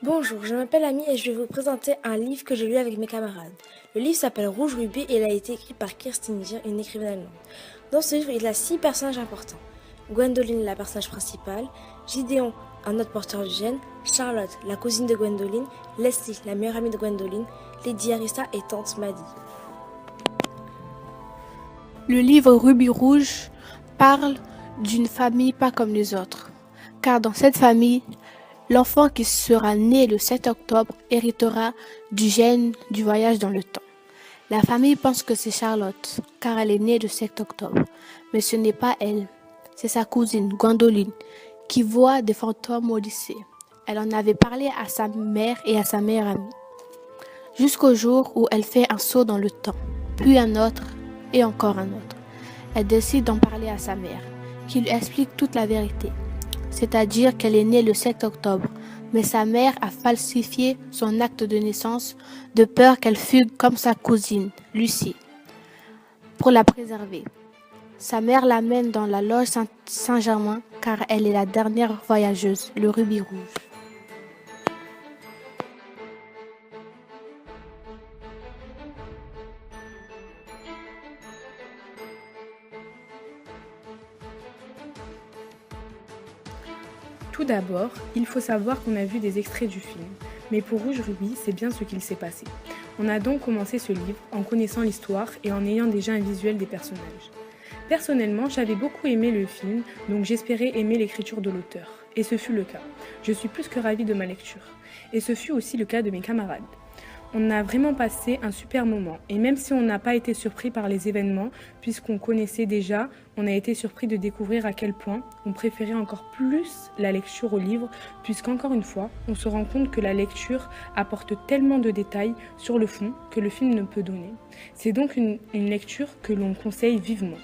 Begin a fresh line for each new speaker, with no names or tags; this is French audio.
Bonjour, je m'appelle Ami et je vais vous présenter un livre que j'ai lu avec mes camarades. Le livre s'appelle Rouge Rubis et il a été écrit par Kirsten Dier, une écrivaine allemande. Dans ce livre, il a 6 personnages importants. Gwendoline, la personnage principale, Gideon, un autre porteur du gène, Charlotte, la cousine de Gwendoline, Leslie, la meilleure amie de Gwendoline, Lady Arissa et Tante Maddie.
Le livre Rubis Rouge parle d'une famille pas comme les autres, car dans cette famille, l'enfant qui sera né le 7 octobre héritera du gène du voyage dans le temps. La famille pense que c'est Charlotte, car elle est née le 7 octobre, mais ce n'est pas elle, c'est sa cousine Gwendoline, qui voit des fantômes au lycée. Elle en avait parlé à sa mère et à sa meilleure amie, jusqu'au jour où elle fait un saut dans le temps, puis un autre et encore un autre. Elle décide d'en parler à sa mère, qui lui explique toute la vérité, c'est-à-dire qu'elle est née le 7 octobre, mais sa mère a falsifié son acte de naissance de peur qu'elle fugue comme sa cousine, Lucie, pour la préserver. Sa mère l'amène dans la loge Saint-Germain car elle est la dernière voyageuse, le Rubis Rouge.
Tout d'abord, il faut savoir qu'on a vu des extraits du film, mais pour Rouge Rubis, c'est bien ce qu'il s'est passé. On a donc commencé ce livre en connaissant l'histoire et en ayant déjà un visuel des personnages. Personnellement, j'avais beaucoup aimé le film, donc j'espérais aimer l'écriture de l'auteur. Et ce fut le cas. Je suis plus que ravie de ma lecture. Et ce fut aussi le cas de mes camarades. On a vraiment passé un super moment, et même si on n'a pas été surpris par les événements, puisqu'on connaissait déjà, on a été surpris de découvrir à quel point on préférait encore plus la lecture au livre, puisqu'encore une fois, on se rend compte que la lecture apporte tellement de détails sur le fond que le film ne peut donner. C'est donc une lecture que l'on conseille vivement.